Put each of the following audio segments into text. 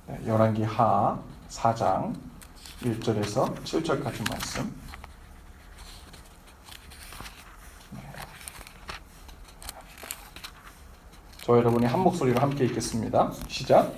열왕기하 4장 1절에서 7절까지 말씀. 저 여러분이 한 목소리로 함께 읽겠습니다. 시작.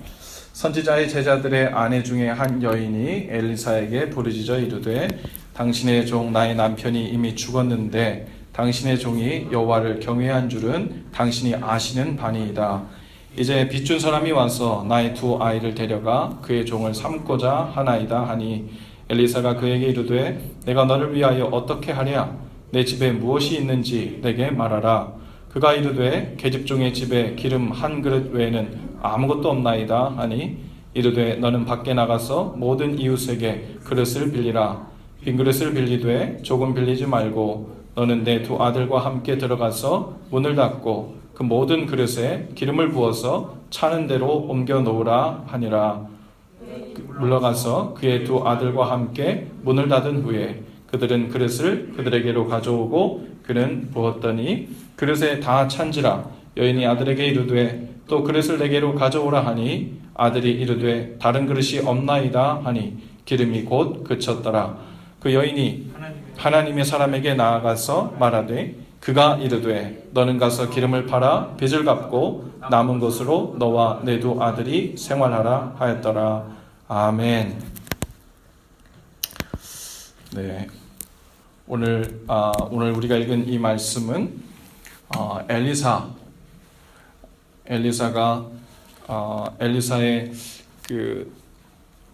선지자의 제자들의 아내 중에 한 여인이 엘리사에게 부르짖어 이르되 당신의 종 나의 남편이 이미 죽었는데 당신의 종이 여호와를 경외한 줄은 당신이 아시는 바니이다. 이제 빚준 사람이 와서 나의 두 아이를 데려가 그의 종을 삼고자 하나이다 하니 엘리사가 그에게 이르되 내가 너를 위하여 어떻게 하랴? 내 집에 무엇이 있는지 내게 말하라. 그가 이르되 계집종의 집에 기름 한 그릇 외에는 아무것도 없나이다 하니 이르되 너는 밖에 나가서 모든 이웃에게 그릇을 빌리라. 빈 그릇을 빌리되 조금 빌리지 말고 너는 내 두 아들과 함께 들어가서 문을 닫고 그 모든 그릇에 기름을 부어서 차는 대로 옮겨 놓으라 하니라. 물러가서 그의 두 아들과 함께 문을 닫은 후에 그들은 그릇을 그들에게로 가져오고 그는 부었더니 그릇에 다 찬지라. 여인이 아들에게 이르되 또 그릇을 내게로 가져오라 하니 아들이 이르되 다른 그릇이 없나이다 하니 기름이 곧 그쳤더라. 그 여인이 하나님의 사람에게 나아가서 말하되 그가 이르되 너는 가서 기름을 팔아 빚을 갚고 남은 것으로 너와 내 두 아들이 생활하라 하였더라. 아멘. 네, 오늘 우리가 읽은 이 말씀은 엘리사의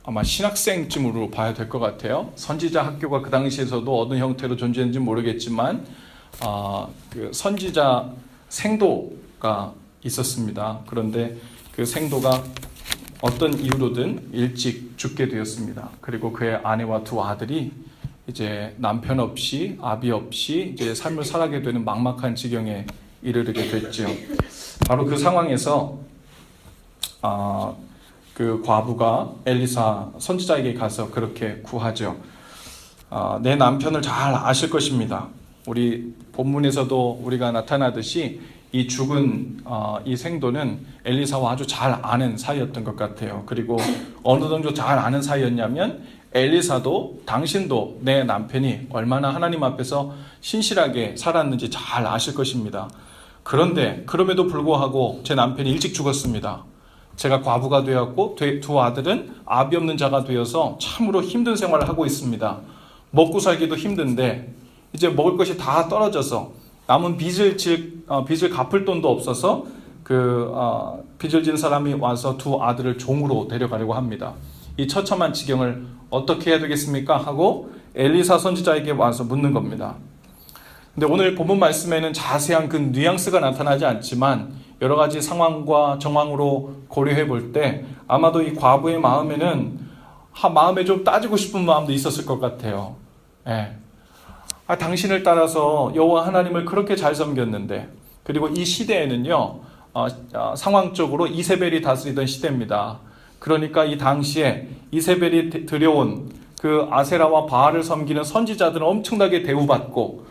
아마 신학생쯤으로 봐야 될 것 같아요. 선지자 학교가 그 당시에서도 어느 형태로 존재했는지 모르겠지만 그 선지자 생도가 있었습니다. 그런데 그 생도가 어떤 이유로든 일찍 죽게 되었습니다. 그리고 그의 아내와 두 아들이 이제 남편 없이 아비 없이 이제 삶을 살아가게 되는 막막한 지경에 이르게 됐죠. 바로 그 상황에서 그 과부가 엘리사 선지자에게 가서 그렇게 구하죠. 내 남편을 잘 아실 것입니다. 우리 본문에서도 우리가 나타나듯이 이 죽은 이 생도는 엘리사와 아주 잘 아는 사이였던 것 같아요. 그리고 어느 정도 잘 아는 사이였냐면 엘리사도 당신도 내 남편이 얼마나 하나님 앞에서 신실하게 살았는지 잘 아실 것입니다. 그런데 그럼에도 불구하고 제 남편이 일찍 죽었습니다. 제가 과부가 되었고 두 아들은 아비 없는 자가 되어서 참으로 힘든 생활을 하고 있습니다. 먹고 살기도 힘든데 이제 먹을 것이 다 떨어져서 남은 빚을 갚을 돈도 없어서 빚을 진 사람이 와서 두 아들을 종으로 데려가려고 합니다. 이 처참한 지경을 어떻게 해야 되겠습니까? 하고 엘리사 선지자에게 와서 묻는 겁니다. 근데 오늘 본문 말씀에는 자세한 그 뉘앙스가 나타나지 않지만 여러 가지 상황과 정황으로 고려해 볼 때 아마도 이 과부의 마음에 좀 따지고 싶은 마음도 있었을 것 같아요. 당신을 따라서 여호와 하나님을 그렇게 잘 섬겼는데, 그리고 이 시대에는요 상황적으로 이세벨이 다스리던 시대입니다. 그러니까 이 당시에 이세벨이 들여온 그 아세라와 바알을 섬기는 선지자들은 엄청나게 대우받고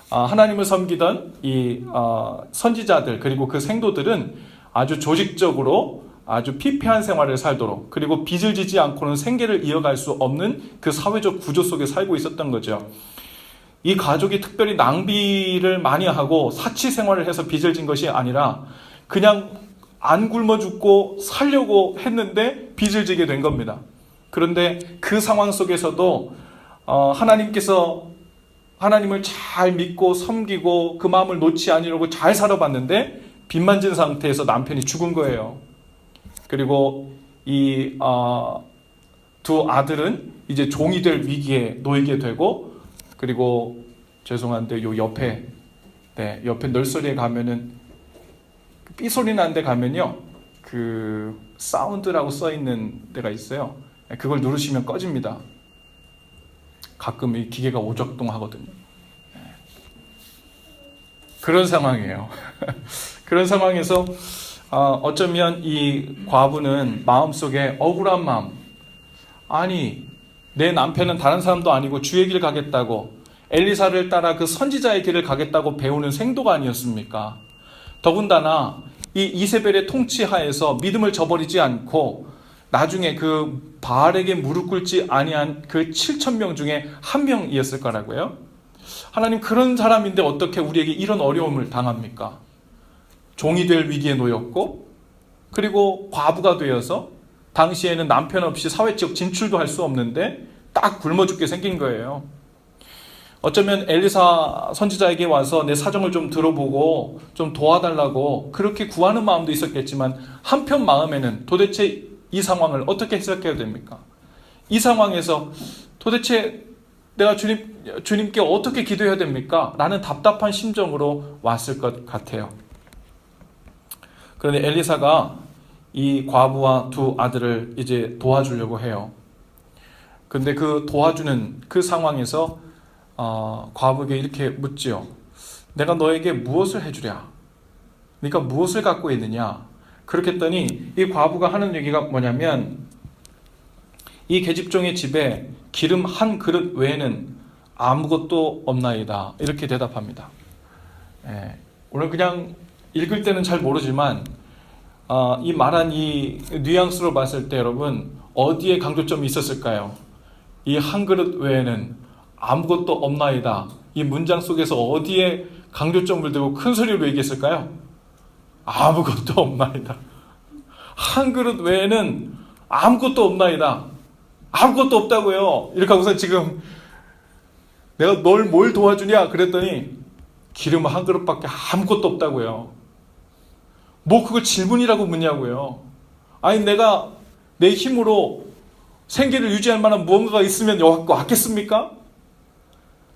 하나님을 섬기던 이 선지자들 그리고 그 생도들은 아주 조직적으로 아주 피폐한 생활을 살도록, 그리고 빚을 지지 않고는 생계를 이어갈 수 없는 그 사회적 구조 속에 살고 있었던 거죠. 이 가족이 특별히 낭비를 많이 하고 사치 생활을 해서 빚을 진 것이 아니라 그냥 안 굶어 죽고 살려고 했는데 빚을 지게 된 겁니다. 그런데 그 상황 속에서도 하나님께서 하나님을 잘 믿고 섬기고 그 마음을 놓지 않으려고 잘 살아봤는데 빚만 진 상태에서 남편이 죽은 거예요. 그리고 이 두 아들은 이제 종이 될 위기에 놓이게 되고, 그리고 죄송한데 요 옆에 널서리에 가면은 삐소리 나는 데 가면요 그 사운드라고 써 있는 데가 있어요. 그걸 누르시면 꺼집니다. 가끔 이 기계가 오작동하거든요. 그런 상황이에요. 그런 상황에서 어쩌면 이 과부는 마음속에 억울한 마음, 아니 내 남편은 다른 사람도 아니고 주의 길 가겠다고 엘리사를 따라 그 선지자의 길을 가겠다고 배우는 생도가 아니었습니까? 더군다나 이 이세벨의 통치하에서 믿음을 저버리지 않고 나중에 그 바알에게 무릎 꿇지 아니한 그 7,000명 중에 한 명이었을 거라고요. 하나님, 그런 사람인데 어떻게 우리에게 이런 어려움을 당합니까? 종이 될 위기에 놓였고, 그리고 과부가 되어서 당시에는 남편 없이 사회적 진출도 할 수 없는데 딱 굶어 죽게 생긴 거예요. 어쩌면 엘리사 선지자에게 와서 내 사정을 좀 들어보고 좀 도와달라고 그렇게 구하는 마음도 있었겠지만, 한편 마음에는 도대체 이 상황을 어떻게 해석해야 됩니까? 이 상황에서 도대체 내가 주님께 어떻게 기도해야 됩니까? 라는 답답한 심정으로 왔을 것 같아요. 그런데 엘리사가 이 과부와 두 아들을 이제 도와주려고 해요. 근데 그 도와주는 그 상황에서 과부에게 이렇게 묻지요. 내가 너에게 무엇을 해주랴? 네가 무엇을 갖고 있느냐? 그렇게 했더니 이 과부가 하는 얘기가 뭐냐면, 이 계집종의 집에 기름 한 그릇 외에는 아무것도 없나이다. 이렇게 대답합니다. 오늘 그냥 읽을 때는 잘 모르지만 이 말한 이 뉘앙스로 봤을 때 여러분, 어디에 강조점이 있었을까요? 이 한 그릇 외에는 아무것도 없나이다. 이 문장 속에서 어디에 강조점을 두고 큰 소리로 얘기했을까요? 아무것도 없나이다. 한 그릇 외에는 아무것도 없나이다. 아무것도 없다고요. 이렇게 하고서 지금 내가 뭘 도와주냐 그랬더니 기름 한 그릇밖에 아무것도 없다고요. 뭐 그걸 질문이라고 묻냐고요. 아니, 내가 내 힘으로 생계를 유지할 만한 무언가가 있으면 왔겠습니까?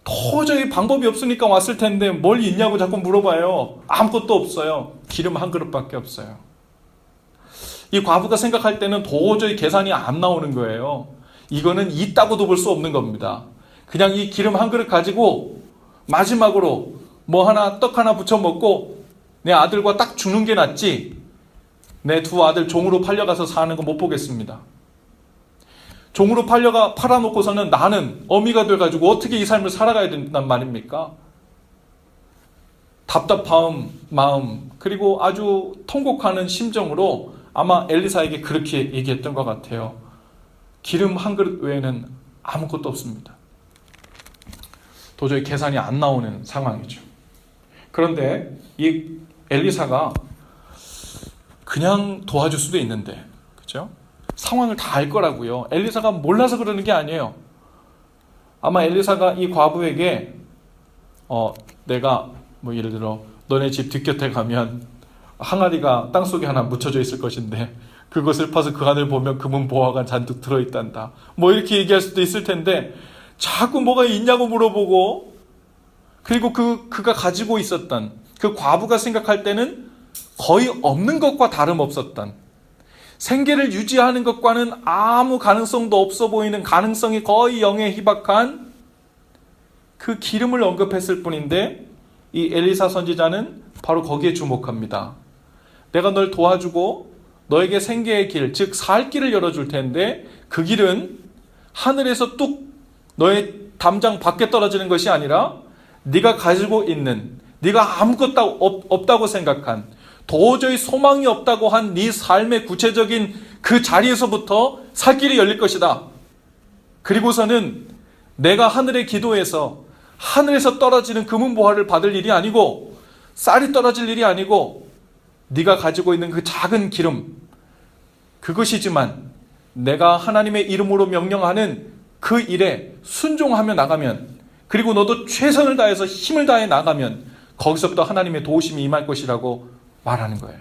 도저히 방법이 없으니까 왔을 텐데 뭘 있냐고 자꾸 물어봐요. 아무것도 없어요. 기름 한 그릇밖에 없어요. 이 과부가 생각할 때는 도저히 계산이 안 나오는 거예요. 이거는 있다고도 볼 수 없는 겁니다. 그냥 이 기름 한 그릇 가지고 마지막으로 떡 하나 부쳐 먹고 내 아들과 딱 죽는 게 낫지, 내 두 아들 종으로 팔려가서 사는 거 못 보겠습니다. 종으로 팔아놓고서는 나는 어미가 돼가지고 어떻게 이 삶을 살아가야 된단 말입니까? 답답한 마음, 그리고 아주 통곡하는 심정으로 아마 엘리사에게 그렇게 얘기했던 것 같아요. 기름 한 그릇 외에는 아무것도 없습니다. 도저히 계산이 안 나오는 상황이죠. 그런데 이 엘리사가 그냥 도와줄 수도 있는데, 그렇죠? 상황을 다 알 거라고요. 엘리사가 몰라서 그러는 게 아니에요. 아마 엘리사가 이 과부에게 내가 예를 들어 너네 집 뒷곁에 가면 항아리가 땅속에 하나 묻혀져 있을 것인데 그것을 파서 그 안을 보면 금은 보화가 잔뜩 들어있단다. 이렇게 얘기할 수도 있을 텐데 자꾸 뭐가 있냐고 물어보고, 그리고 그가 가지고 있었던, 그 과부가 생각할 때는 거의 없는 것과 다름없었던, 생계를 유지하는 것과는 아무 가능성도 없어 보이는, 가능성이 거의 0에 희박한 그 기름을 언급했을 뿐인데, 이 엘리사 선지자는 바로 거기에 주목합니다. 내가 널 도와주고 너에게 생계의 길, 즉 살 길을 열어줄 텐데 그 길은 하늘에서 뚝 너의 담장 밖에 떨어지는 것이 아니라 네가 가지고 있는, 네가 아무것도 없다고 생각한, 도저히 소망이 없다고 한 네 삶의 구체적인 그 자리에서부터 살 길이 열릴 것이다. 그리고서는 내가 하늘에 기도해서 하늘에서 떨어지는 금은보화를 받을 일이 아니고, 쌀이 떨어질 일이 아니고, 네가 가지고 있는 그 작은 기름, 그것이지만 내가 하나님의 이름으로 명령하는 그 일에 순종하며 나가면, 그리고 너도 최선을 다해서 힘을 다해 나가면 거기서부터 하나님의 도우심이 임할 것이라고 말하는 거예요.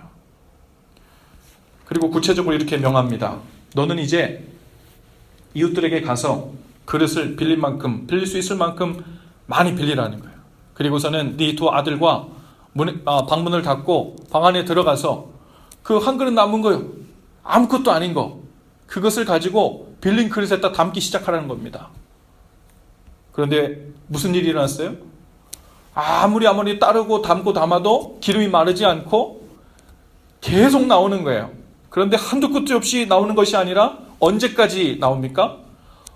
그리고 구체적으로 이렇게 명합니다. 너는 이제 이웃들에게 가서 그릇을 빌릴 수 있을 만큼 많이 빌리라는 거예요. 그리고서는 네 두 아들과 방문을 닫고 방 안에 들어가서 그 한 그릇 남은 거요, 아무것도 아닌 거, 그것을 가지고 빌린 그릇에다 담기 시작하라는 겁니다. 그런데 무슨 일이 일어났어요? 아무리 따르고 담고 담아도 기름이 마르지 않고 계속 나오는 거예요. 그런데 한두 끝도 없이 나오는 것이 아니라 언제까지 나옵니까?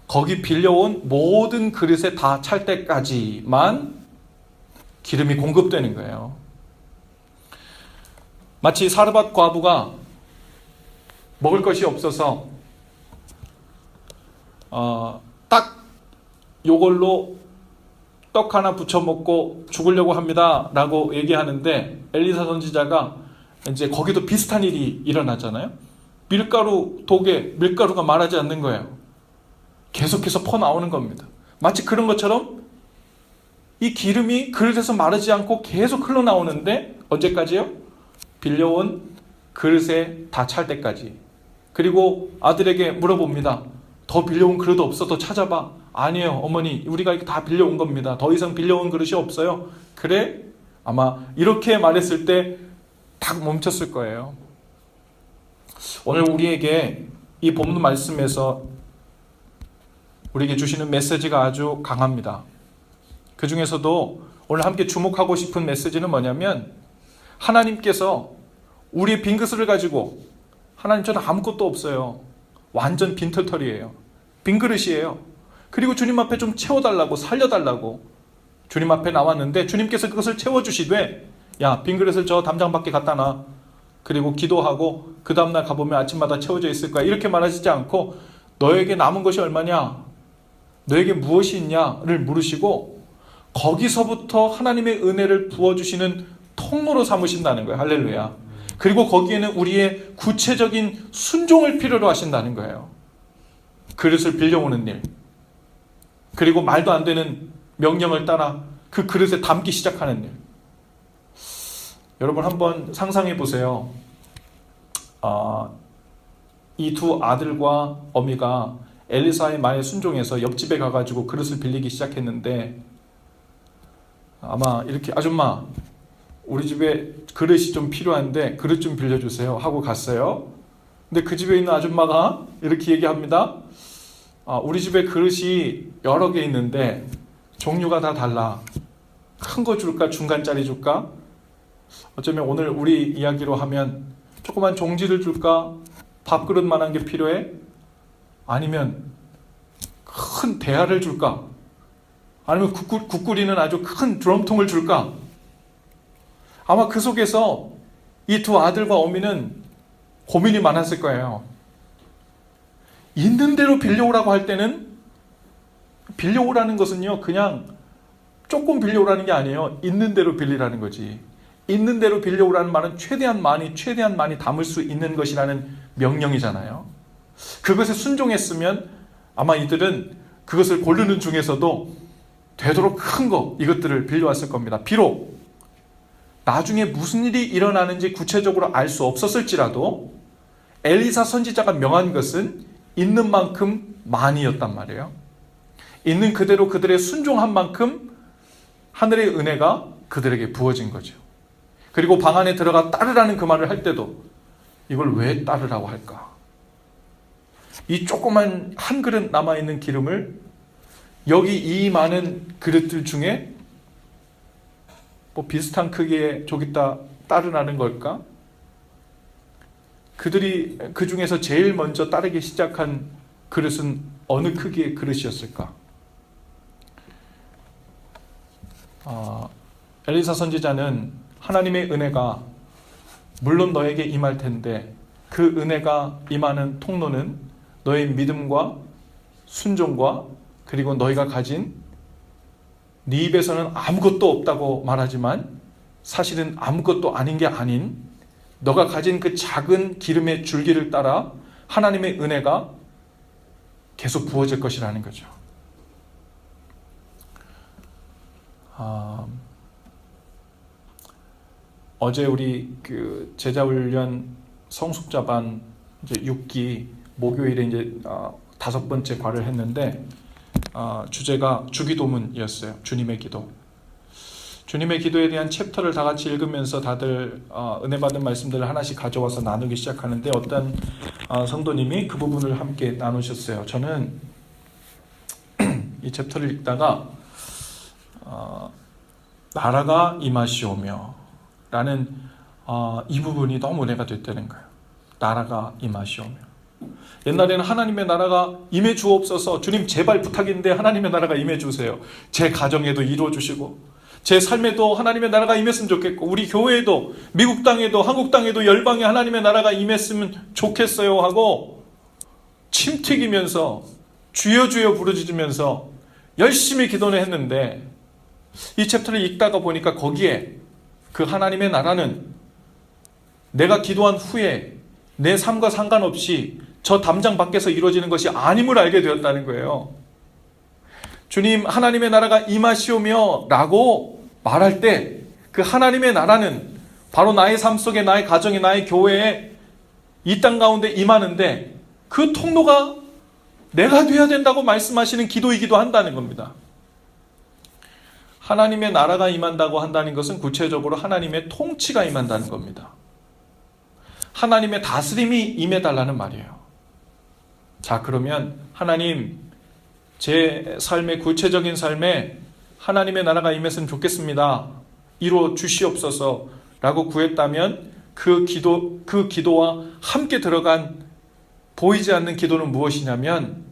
거기 빌려온 모든 그릇에 다 찰 때까지만 기름이 공급되는 거예요. 마치 사르밧 과부가 먹을 것이 없어서 딱 요걸로 떡 하나 부쳐 먹고 죽으려고 합니다 라고 얘기하는데, 엘리사 선지자가 이제 거기도 비슷한 일이 일어나잖아요. 밀가루 독에 밀가루가 말하지 않는 거예요. 계속해서 퍼나오는 겁니다. 마치 그런 것처럼 이 기름이 그릇에서 마르지 않고 계속 흘러나오는데, 언제까지요? 빌려온 그릇에 다 찰 때까지. 그리고 아들에게 물어봅니다. 더 빌려온 그릇 없어? 더 찾아봐. 아니에요 어머니, 우리가 이렇게 다 빌려온 겁니다. 더 이상 빌려온 그릇이 없어요. 그래? 아마 이렇게 말했을 때 딱 멈췄을 거예요. 오늘 우리에게 이 본문 말씀에서 우리에게 주시는 메시지가 아주 강합니다. 그 중에서도 오늘 함께 주목하고 싶은 메시지는 뭐냐면, 하나님께서 우리의 빈 그릇을 가지고, 하나님 저는 아무것도 없어요, 완전 빈털털이에요, 빈 그릇이에요, 그리고 주님 앞에 좀 채워달라고, 살려달라고 주님 앞에 나왔는데, 주님께서 그것을 채워주시되, 야, 빈 그릇을 저 담장 밖에 갖다 놔, 그리고 기도하고 그 다음날 가보면 아침마다 채워져 있을 거야, 이렇게 말하시지 않고, 너에게 남은 것이 얼마냐, 너에게 무엇이 있냐를 물으시고, 거기서부터 하나님의 은혜를 부어주시는 통로로 삼으신다는 거예요. 할렐루야. 그리고 거기에는 우리의 구체적인 순종을 필요로 하신다는 거예요. 그릇을 빌려오는 일, 그리고 말도 안 되는 명령을 따라 그 그릇에 담기 시작하는 일. 여러분 한번 상상해 보세요. 이 두 아들과 어미가 엘리사의 말에 순종해서 옆집에 가가지고 그릇을 빌리기 시작했는데, 아마 이렇게, 아줌마 우리 집에 그릇이 좀 필요한데 그릇 좀 빌려주세요 하고 갔어요. 근데 그 집에 있는 아줌마가 이렇게 얘기합니다. 우리 집에 그릇이 여러 개 있는데 종류가 다 달라. 큰 거 줄까? 중간짜리 줄까? 어쩌면 오늘 우리 이야기로 하면 조그만 종지를 줄까? 밥그릇만한 게 필요해? 아니면 큰 대야를 줄까? 아니면 국 끓이는 아주 큰 드럼통을 줄까? 아마 그 속에서 이 두 아들과 어미는 고민이 많았을 거예요. 있는 대로 빌려오라고 할 때는, 빌려오라는 것은요, 그냥 조금 빌려오라는 게 아니에요. 있는 대로 빌리라는 거지. 있는 대로 빌려오라는 말은 최대한 많이 담을 수 있는 것이라는 명령이잖아요. 그것에 순종했으면 아마 이들은 그것을 고르는 중에서도 되도록 큰 거, 이것들을 빌려왔을 겁니다. 비록 나중에 무슨 일이 일어나는지 구체적으로 알 수 없었을지라도 엘리사 선지자가 명한 것은 있는 만큼 많이였단 말이에요. 있는 그대로 그들의 순종한 만큼 하늘의 은혜가 그들에게 부어진 거죠. 그리고 방 안에 들어가 따르라는 그 말을 할 때도 이걸 왜 따르라고 할까? 이 조그만 한 그릇 남아있는 기름을 여기 이 많은 그릇들 중에 뭐 비슷한 크기의 저기다 따르라는 걸까? 그들이 그 중에서 제일 먼저 따르기 시작한 그릇은 어느 크기의 그릇이었을까? 엘리사 선지자는 하나님의 은혜가 물론 너에게 임할 텐데, 그 은혜가 임하는 통로는 너의 믿음과 순종과, 그리고 너희가 가진, 네 입에서는 아무것도 없다고 말하지만 사실은 아무것도 아닌 게 아닌 너가 가진 그 작은 기름의 줄기를 따라 하나님의 은혜가 계속 부어질 것이라는 거죠. 어제 우리 그 제자훈련 성숙자반 이제 6기 목요일에 이제 5번째 과를 했는데, 주제가 주기도문이었어요. 주님의 기도. 주님의 기도에 대한 챕터를 다 같이 읽으면서 다들 은혜 받은 말씀들을 하나씩 가져와서 나누기 시작하는데, 어떤 성도님이 그 부분을 함께 나누셨어요. 저는 이 챕터를 읽다가 나라가 임하시오며 라는 이 부분이 너무 은혜가 됐다는 거예요. 나라가 임하시오며. 옛날에는 하나님의 나라가 임해 주옵소서, 주님 제발 부탁인데 하나님의 나라가 임해 주세요. 제 가정에도 이루어 주시고 제 삶에도 하나님의 나라가 임했으면 좋겠고, 우리 교회에도, 미국 땅에도, 한국 땅에도, 열방에 하나님의 나라가 임했으면 좋겠어요 하고 침 튀기면서 주여 주여 부르짖으면서 열심히 기도를 했는데 이 챕터를 읽다가 보니까 거기에 그 하나님의 나라는 내가 기도한 후에 내 삶과 상관없이 저 담장 밖에서 이루어지는 것이 아님을 알게 되었다는 거예요. 주님 하나님의 나라가 임하시오며 라고 말할 때 그 하나님의 나라는 바로 나의 삶 속에, 나의 가정에, 나의 교회에 이 땅 가운데 임하는데 그 통로가 내가 되어야 된다고 말씀하시는 기도이기도 한다는 겁니다. 하나님의 나라가 임한다고 한다는 것은 구체적으로 하나님의 통치가 임한다는 겁니다. 하나님의 다스림이 임해달라는 말이에요. 자, 그러면 하나님, 제 삶의 구체적인 삶에 하나님의 나라가 임했으면 좋겠습니다. 이루어 주시옵소서 라고 구했다면 그 기도와 함께 들어간 보이지 않는 기도는 무엇이냐면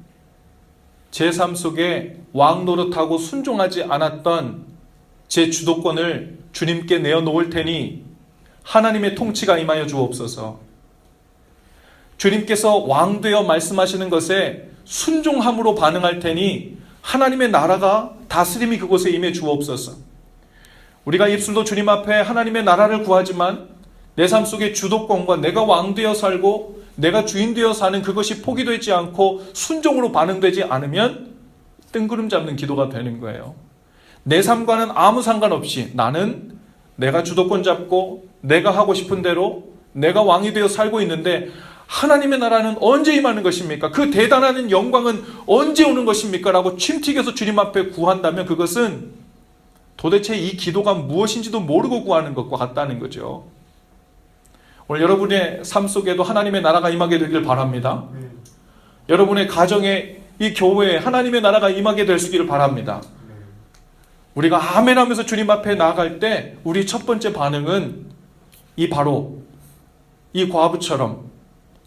제 삶 속에 왕 노릇하고 순종하지 않았던 제 주도권을 주님께 내어놓을 테니 하나님의 통치가 임하여 주옵소서. 주님께서 왕 되어 말씀하시는 것에 순종함으로 반응할 테니 하나님의 나라가 다스림이 그곳에 임해 주옵소서. 우리가 입술로 주님 앞에 하나님의 나라를 구하지만 내 삶 속에 주도권과 내가 왕 되어 살고 내가 주인 되어 사는 그것이 포기되지 않고 순종으로 반응되지 않으면 뜬구름 잡는 기도가 되는 거예요. 내 삶과는 아무 상관없이 나는 내가 주도권 잡고 내가 하고 싶은 대로 내가 왕이 되어 살고 있는데 하나님의 나라는 언제 임하는 것입니까? 그 대단한 영광은 언제 오는 것입니까? 라고 침튀겨서 주님 앞에 구한다면 그것은 도대체 이 기도가 무엇인지도 모르고 구하는 것과 같다는 거죠. 오늘 여러분의 삶 속에도 하나님의 나라가 임하게 되길 바랍니다. 여러분의 가정에, 이 교회에 하나님의 나라가 임하게 되시기를 바랍니다. 우리가 아멘 하면서 주님 앞에 나아갈 때 우리 첫 번째 반응은 바로 이 과부처럼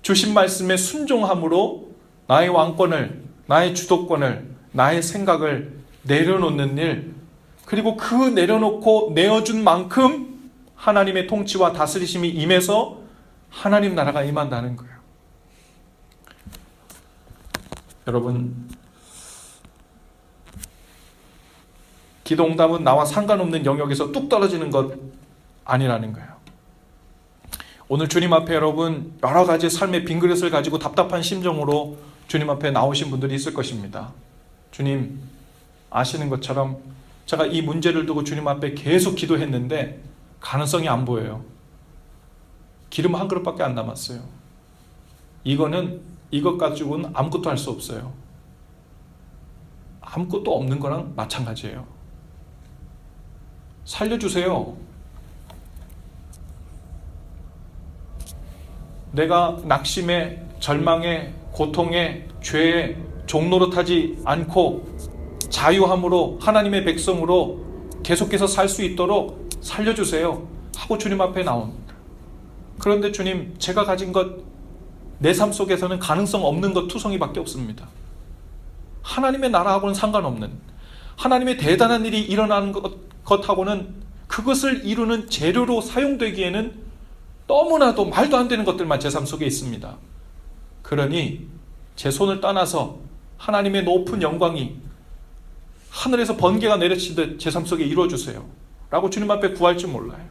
주신 말씀에 순종함으로 나의 왕권을, 나의 주도권을, 나의 생각을 내려놓는 일, 그리고 그 내려놓고 내어준 만큼 하나님의 통치와 다스리심이 임해서 하나님 나라가 임한다는 거예요. 여러분, 기도응답은 나와 상관없는 영역에서 뚝 떨어지는 것 아니라는 거예요. 오늘 주님 앞에 여러분 여러 가지 삶의 빈 그릇을 가지고 답답한 심정으로 주님 앞에 나오신 분들이 있을 것입니다. 주님, 아시는 것처럼 제가 이 문제를 두고 주님 앞에 계속 기도했는데 가능성이 안 보여요. 기름 한 그릇밖에 안 남았어요. 이것 가지고는 아무것도 할 수 없어요. 아무것도 없는 거랑 마찬가지예요. 살려주세요. 내가 낙심에, 절망에, 고통에, 죄에 종노릇하지 않고 자유함으로 하나님의 백성으로 계속해서 살 수 있도록 살려주세요 하고 주님 앞에 나옵니다. 그런데 주님, 제가 가진 것, 내 삶 속에서는 가능성 없는 것 투성이밖에 없습니다. 하나님의 나라하고는 상관없는, 하나님의 대단한 일이 일어나는 것하고는, 그것을 이루는 재료로 사용되기에는 너무나도 말도 안 되는 것들만 제 삶 속에 있습니다. 그러니 제 손을 떠나서 하나님의 높은 영광이 하늘에서 번개가 내려치듯 제 삶 속에 이루어주세요 라고 주님 앞에 구할 줄 몰라요.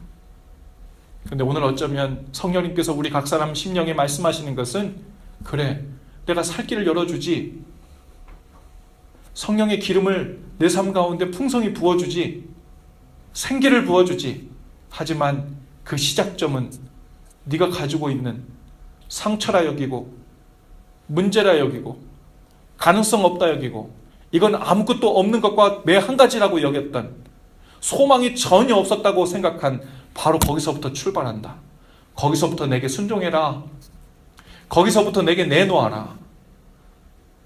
그런데 오늘 어쩌면 성령님께서 우리 각 사람 심령에 말씀하시는 것은, 그래, 내가 살 길을 열어주지, 성령의 기름을 내 삶 가운데 풍성히 부어주지, 생기를 부어주지, 하지만 그 시작점은 네가 가지고 있는 상처라 여기고 문제라 여기고 가능성 없다 여기고 이건 아무것도 없는 것과 매 한 가지라고 여겼던, 소망이 전혀 없었다고 생각한 바로 거기서부터 출발한다. 거기서부터 내게 순종해라. 거기서부터 내게 내놓아라.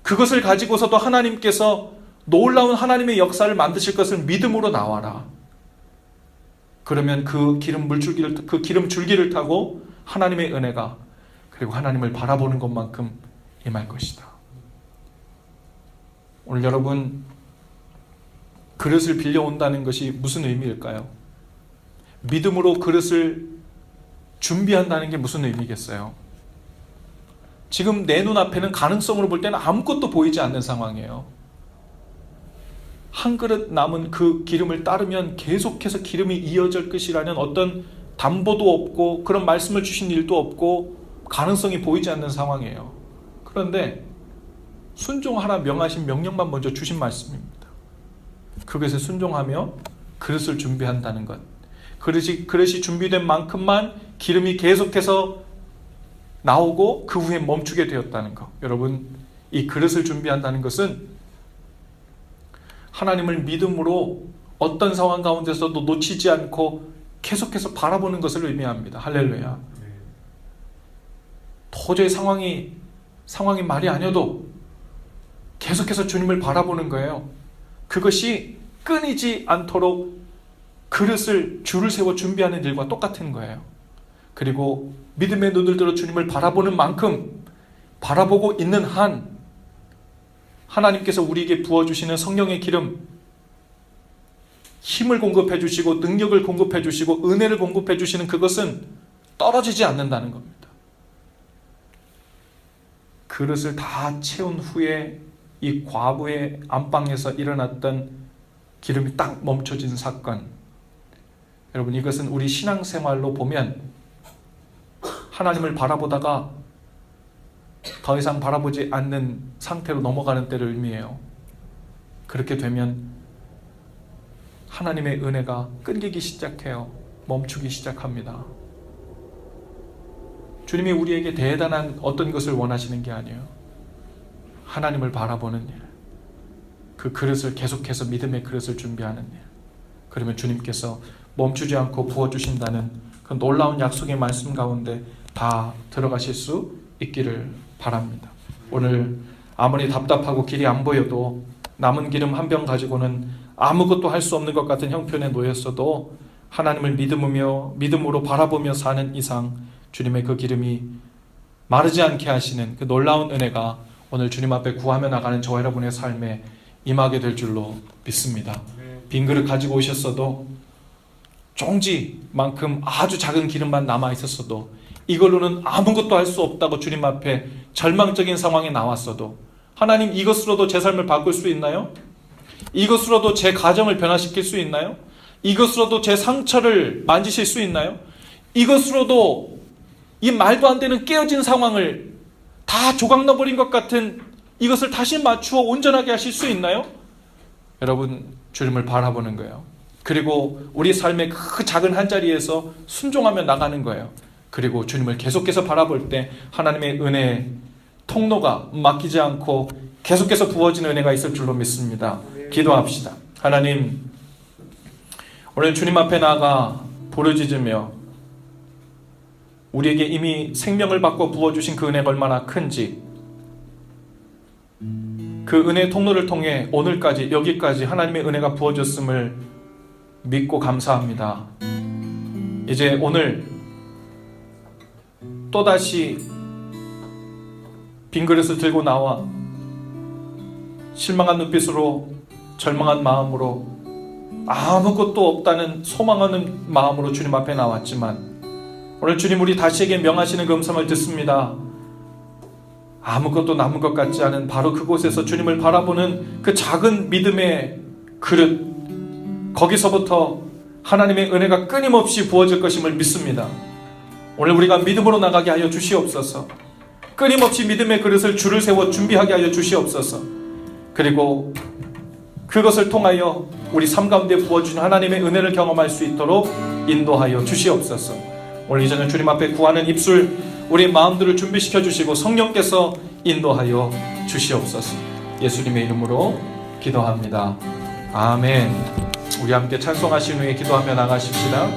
그것을 가지고서도 하나님께서 놀라운 하나님의 역사를 만드실 것을 믿음으로 나와라. 그러면 그 기름 줄기를 타고 하나님의 은혜가, 그리고 하나님을 바라보는 것만큼 임할 것이다. 오늘 여러분, 그릇을 빌려온다는 것이 무슨 의미일까요? 믿음으로 그릇을 준비한다는 게 무슨 의미겠어요? 지금 내 눈앞에는 가능성으로 볼 때는 아무것도 보이지 않는 상황이에요. 한 그릇 남은 그 기름을 따르면 계속해서 기름이 이어질 것이라는 어떤 담보도 없고 그런 말씀을 주신 일도 없고 가능성이 보이지 않는 상황이에요. 그런데 순종하라 명하신 명령만 먼저 주신 말씀입니다. 그것에 순종하며 그릇을 준비한다는 것. 그릇이 준비된 만큼만 기름이 계속해서 나오고 그 후에 멈추게 되었다는 것. 여러분, 이 그릇을 준비한다는 것은 하나님을 믿음으로 어떤 상황 가운데서도 놓치지 않고 계속해서 바라보는 것을 의미합니다. 할렐루야. 도저히 상황이 말이 아니어도 계속해서 주님을 바라보는 거예요. 그것이 끊이지 않도록 그릇을 줄을 세워 준비하는 일과 똑같은 거예요. 그리고 믿음의 눈을 들어 주님을 바라보는 만큼 바라보고 있는 한 하나님께서 우리에게 부어주시는 성령의 기름, 힘을 공급해 주시고 능력을 공급해 주시고 은혜를 공급해 주시는 그것은 떨어지지 않는다는 겁니다. 그릇을 다 채운 후에 이 과부의 안방에서 일어났던 기름이 딱 멈춰진 사건, 여러분, 이것은 우리 신앙생활로 보면 하나님을 바라보다가 더 이상 바라보지 않는 상태로 넘어가는 때를 의미해요. 그렇게 되면 하나님의 은혜가 끊기기 시작해요. 멈추기 시작합니다. 주님이 우리에게 대단한 어떤 것을 원하시는 게 아니에요. 하나님을 바라보는 일, 그 그릇을 계속해서 믿음의 그릇을 준비하는 일. 그러면 주님께서 멈추지 않고 부어주신다는 그 놀라운 약속의 말씀 가운데 다 들어가실 수 있기를 바랍니다. 오늘 아무리 답답하고 길이 안 보여도 남은 기름 한 병 가지고는 아무것도 할 수 없는 것 같은 형편에 놓였어도 하나님을 믿음으로 바라보며 사는 이상 주님의 그 기름이 마르지 않게 하시는 그 놀라운 은혜가 오늘 주님 앞에 구하며 나가는 저와 여러분의 삶에 임하게 될 줄로 믿습니다. 빈 그릇 가지고 오셨어도 종지만큼 아주 작은 기름만 남아 있었어도 이걸로는 아무것도 할 수 없다고 주님 앞에 절망적인 상황에 나왔어도 하나님, 이것으로도 제 삶을 바꿀 수 있나요? 이것으로도 제 가정을 변화시킬 수 있나요? 이것으로도 제 상처를 만지실 수 있나요? 이것으로도 이 말도 안 되는 깨어진 상황을 다 조각나버린 것 같은 이것을 다시 맞추어 온전하게 하실 수 있나요? 여러분, 주님을 바라보는 거예요. 그리고 우리 삶의 그 작은 한 자리에서 순종하며 나가는 거예요. 그리고 주님을 계속해서 바라볼 때 하나님의 은혜의 통로가 막히지 않고 계속해서 부어지는 은혜가 있을 줄로 믿습니다. 기도합시다. 하나님, 오늘 주님 앞에 나아가 부르짖으며 우리에게 이미 생명을 받고 부어주신 그 은혜가 얼마나 큰지, 그 은혜의 통로를 통해 오늘까지 여기까지 하나님의 은혜가 부어졌음을 믿고 감사합니다. 이제 오늘 또다시 빈 그릇을 들고 나와 실망한 눈빛으로, 절망한 마음으로, 아무것도 없다는 소망하는 마음으로 주님 앞에 나왔지만 오늘 주님, 우리 다시에게 명하시는 그 음성을 듣습니다. 아무것도 남은 것 같지 않은 바로 그곳에서 주님을 바라보는 그 작은 믿음의 그릇, 거기서부터 하나님의 은혜가 끊임없이 부어질 것임을 믿습니다. 오늘 우리가 믿음으로 나가게 하여 주시옵소서. 끊임없이 믿음의 그릇을 줄을 세워 준비하게 하여 주시옵소서. 그리고 그것을 통하여 우리 삶 가운데 부어주신 하나님의 은혜를 경험할 수 있도록 인도하여 주시옵소서. 오늘 이 저녁 주님 앞에 구하는 입술, 우리 마음들을 준비시켜 주시고 성령께서 인도하여 주시옵소서. 예수님의 이름으로 기도합니다. 아멘. 우리 함께 찬송하신 후에 기도하며 나가십시다.